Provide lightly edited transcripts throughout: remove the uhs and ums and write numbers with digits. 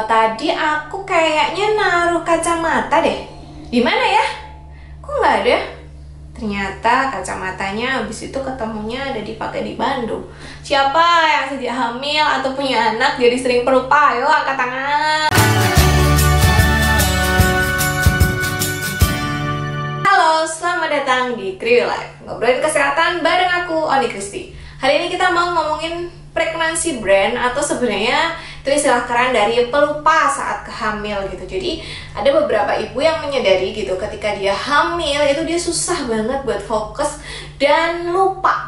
Tadi aku kayaknya naruh kacamata deh. Di mana ya? Kok nggak ada? Ternyata kacamatanya habis itu ketemunya ada dipakai di Bandung. Siapa yang sejak hamil atau punya anak jadi sering pelupa? Ayo angkat tangan. Halo, selamat datang di Kriwi Life. Ngobrolin kesehatan bareng aku, Oni Kristi. Hari ini kita mau ngomongin pregnancy brain, atau sebenarnya itu istilah keren dari pelupa saat kehamil gitu. Jadi ada beberapa ibu yang menyadari gitu ketika dia hamil itu dia susah banget buat fokus dan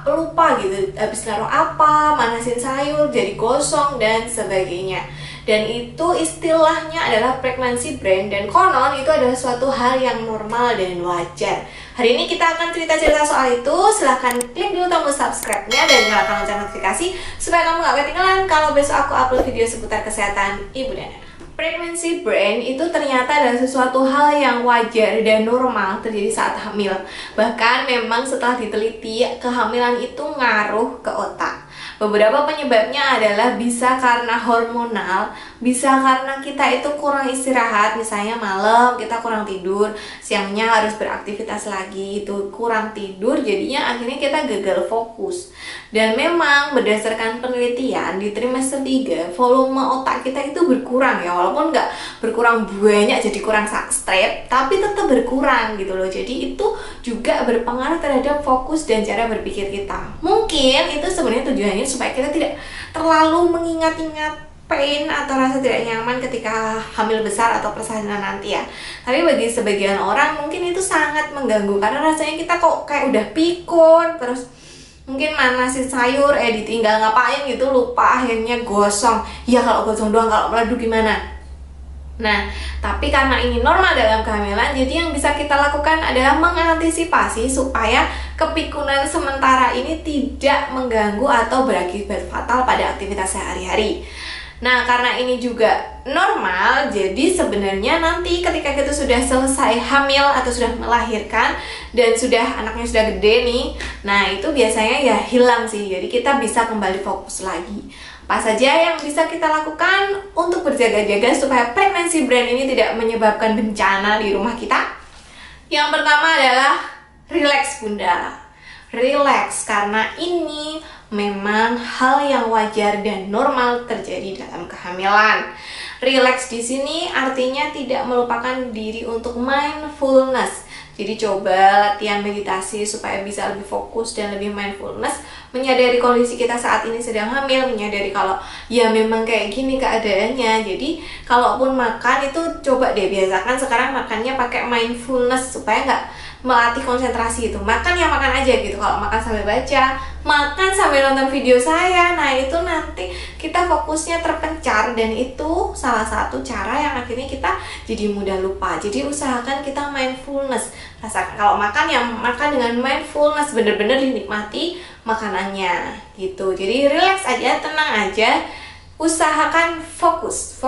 pelupa gitu. Habis naruh apa, manasin sayur, jadi gosong dan sebagainya. Dan itu istilahnya adalah pregnancy brain, dan konon itu adalah suatu hal yang normal dan wajar. Hari ini kita akan cerita-cerita soal itu. Silahkan klik dulu tombol subscribe-nya dan nyalakan lonceng notifikasi supaya kamu gak ketinggalan kalau besok aku upload video seputar kesehatan ibu dan anak. Pregnancy brain itu ternyata adalah sesuatu hal yang wajar dan normal terjadi saat hamil. Bahkan memang setelah diteliti, kehamilan itu ngaruh ke otak. Beberapa penyebabnya adalah bisa karena hormonal, bisa karena kita itu kurang istirahat, misalnya malam kita kurang tidur, siangnya harus beraktivitas lagi, itu kurang tidur, jadinya akhirnya kita gagal fokus. Dan memang berdasarkan penelitian di trimester 3, volume otak kita itu berkurang ya, walaupun nggak berkurang banyak jadi kurang straight, tapi tetap berkurang gitu loh. Jadi itu juga berpengaruh terhadap fokus dan cara berpikir kita. Mungkin itu sebenarnya tujuannya supaya kita tidak terlalu mengingat-ingat pain atau rasa tidak nyaman ketika hamil besar atau persalinan nanti ya. Tapi bagi sebagian orang mungkin itu sangat mengganggu karena rasanya kita kok kayak udah pikun, terus mungkin manasin sayur ditinggal ngapain gitu, lupa, akhirnya gosong. Ya kalau gosong doang, kalau meleduk gimana? Nah, tapi karena ini normal dalam kehamilan, jadi yang bisa kita lakukan adalah mengantisipasi supaya kepikunan sementara ini tidak mengganggu atau berakibat fatal pada aktivitas sehari-hari. Nah, karena ini juga normal, jadi sebenarnya nanti ketika kita sudah selesai hamil atau sudah melahirkan dan anaknya sudah gede nih, nah itu biasanya ya hilang sih, jadi kita bisa kembali fokus lagi. Apa saja yang bisa kita lakukan untuk berjaga-jaga supaya pregnancy brain ini tidak menyebabkan bencana di rumah kita? Yang pertama adalah relax bunda. Relax, karena ini memang hal yang wajar dan normal terjadi dalam kehamilan. Relax di sini artinya tidak melupakan diri untuk mindfulness. Jadi coba latihan meditasi supaya bisa lebih fokus dan lebih mindfulness, menyadari kondisi kita saat ini sedang hamil, menyadari kalau ya memang kayak gini keadaannya. Jadi kalaupun makan itu coba deh biasakan sekarang makannya pakai mindfulness supaya nggak melatih konsentrasi itu. Makan ya makan aja gitu. Kalau makan sambil baca, makan sambil nonton video saya, nah itu nanti kita fokusnya terpencar, dan itu salah satu cara yang akhirnya kita jadi mudah lupa. Jadi usahakan kita mindfulness. Rasakan kalau makan ya makan dengan mindfulness, bener-bener dinikmati makanannya gitu. Jadi relax aja, tenang aja, usahakan fokus.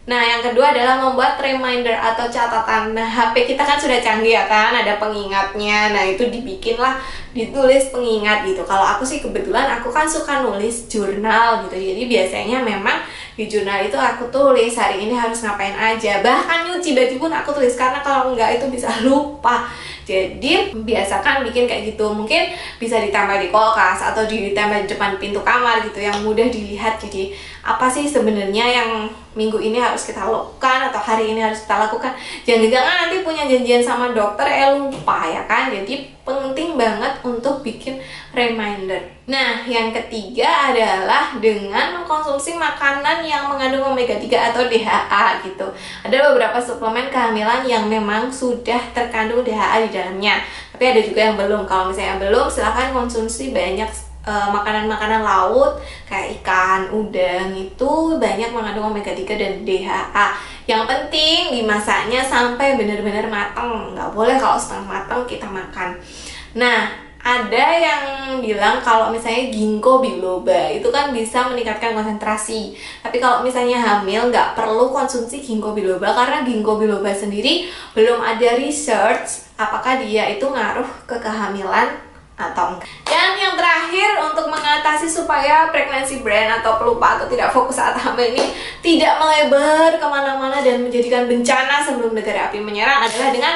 Nah, yang kedua adalah membuat reminder atau catatan. Nah, HP kita kan sudah canggih ya kan, ada pengingatnya. Nah, itu dibikinlah, ditulis pengingat gitu. Kalau aku sih kebetulan aku kan suka nulis jurnal gitu. Jadi biasanya memang di jurnal itu aku tulis hari ini harus ngapain aja. Bahkan nyuci baju pun aku tulis, karena kalau enggak itu bisa lupa. Jadi biasakan bikin kayak gitu. Mungkin bisa ditambah di kulkas atau ditambah di depan pintu kamar gitu, yang mudah dilihat. Jadi apa sih sebenarnya yang minggu ini harus kita lakukan atau hari ini harus kita lakukan. Jangan-jangan nanti punya janjian sama dokter lupa ya kan. Jadi penting banget untuk bikin reminder. Nah, yang ketiga adalah dengan mengkonsumsi makanan yang mengandung omega 3 atau DHA gitu. Ada beberapa suplemen kehamilan yang memang sudah terkandung DHA di dalamnya, tapi ada juga yang belum. Kalau misalnya belum, silahkan konsumsi banyak makanan-makanan laut kayak ikan, udang, itu banyak mengandung omega 3 dan DHA. Yang penting dimasaknya sampai benar-benar matang, nggak boleh kalau setengah matang kita makan. Nah, ada yang bilang kalau misalnya ginkgo biloba itu kan bisa meningkatkan konsentrasi. Tapi kalau misalnya hamil nggak perlu konsumsi ginkgo biloba, karena ginkgo biloba sendiri belum ada research apakah dia itu ngaruh ke kehamilan atau enggak. Dan yang terakhir, untuk mengatasi supaya pregnancy brain atau pelupa atau tidak fokus saat hamil hamil ini tidak melebar kemana-mana dan menjadikan bencana sebelum negara api menyerang adalah dengan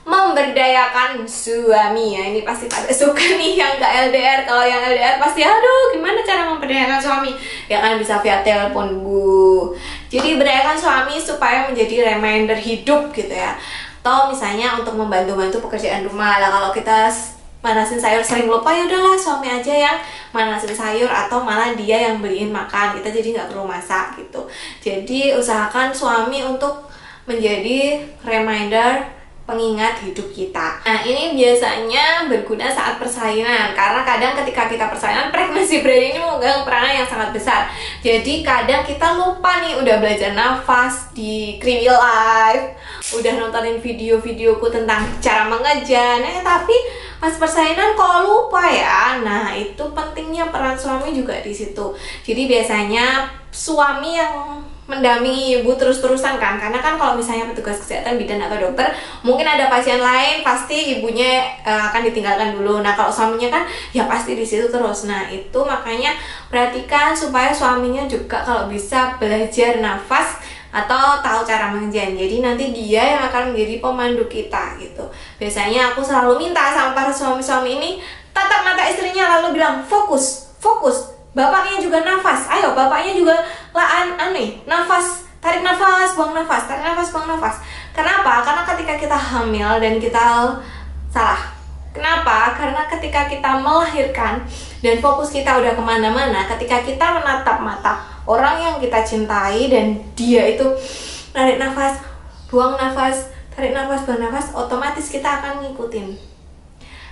memberdayakan suami. Ya, ini pasti pada suka nih yang gak LDR. Kalau yang LDR pasti aduh gimana cara memberdayakan suami, ya kan bisa via telepon Bu. Jadi berdayakan suami supaya menjadi reminder hidup gitu ya, atau misalnya untuk membantu-bantu pekerjaan rumah lah. Kalau kita manasin sayur sering lupa, ya udahlah suami aja yang manasin sayur atau malah dia yang beliin makan, kita jadi nggak perlu masak gitu. Jadi usahakan suami untuk menjadi reminder, pengingat hidup kita. Nah, ini biasanya berguna saat persalinan, karena kadang ketika kita persalinan, pregnancy brain ini memegang peranan yang sangat besar. Jadi kadang kita lupa nih, udah belajar nafas di Creamy Life, udah nontonin video-videoku tentang cara mengejan, tapi pas persalinan kok lupa ya. Nah, itu pentingnya peran suami juga di situ. Jadi biasanya suami yang mendampingi ibu terus-terusan kan, karena kan kalau misalnya petugas kesehatan bidan atau dokter mungkin ada pasien lain, pasti ibunya akan ditinggalkan dulu. Nah, kalau suaminya kan ya pasti di situ terus. Nah, itu makanya perhatikan supaya suaminya juga kalau bisa belajar nafas atau tahu cara mengejan. Jadi nanti dia yang akan menjadi pemandu kita gitu. Biasanya aku selalu minta sama para suami-suami ini tatap mata istrinya lalu bilang fokus, fokus. Bapaknya juga nafas, ayo bapaknya juga nafas, tarik nafas, buang nafas, tarik nafas, buang nafas. Kenapa? Karena ketika kita hamil dan kita salah. Kenapa? Karena ketika kita melahirkan dan fokus kita udah kemana-mana, ketika kita menatap mata orang yang kita cintai dan dia itu tarik nafas, buang nafas, tarik nafas, buang nafas, otomatis kita akan ngikutin.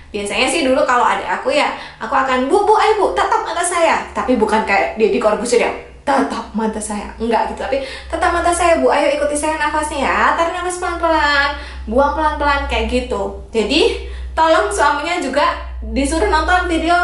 Biasanya sih dulu kalau ada aku ya, aku akan bu, ayo bu, tatap mata saya. Tapi bukan kayak Deddy Corbuzier ya, tatap mata saya, enggak gitu. Tapi tatap mata saya bu, ayo ikuti saya nafasnya ya, tarik nafas pelan-pelan, buang pelan-pelan, kayak gitu. Jadi tolong suaminya juga disuruh nonton video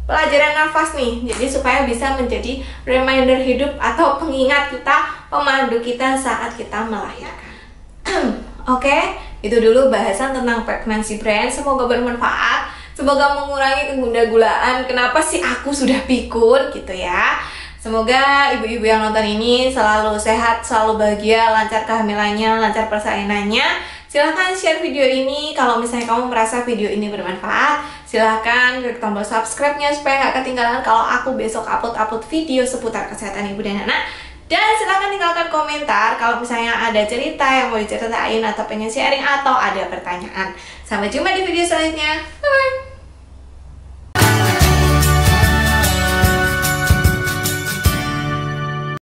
pelajaran nafas nih, jadi supaya bisa menjadi reminder hidup atau pengingat kita, pemandu kita saat kita melahirkan. Oke, itu dulu bahasan tentang pregnancy brain. Semoga bermanfaat, semoga mengurangi kegunda-gulaan kenapa sih aku sudah pikun gitu ya. Semoga ibu-ibu yang nonton ini selalu sehat, selalu bahagia, lancar kehamilannya, lancar persalinannya. Silahkan share video ini. Kalau misalnya kamu merasa video ini bermanfaat, silahkan klik tombol subscribe-nya supaya nggak ketinggalan kalau aku besok upload video seputar kesehatan ibu dan anak. Dan silahkan tinggalkan komentar kalau misalnya ada cerita yang mau diceritain atau pengen sharing atau ada pertanyaan. Sampai jumpa di video selanjutnya. Bye-bye.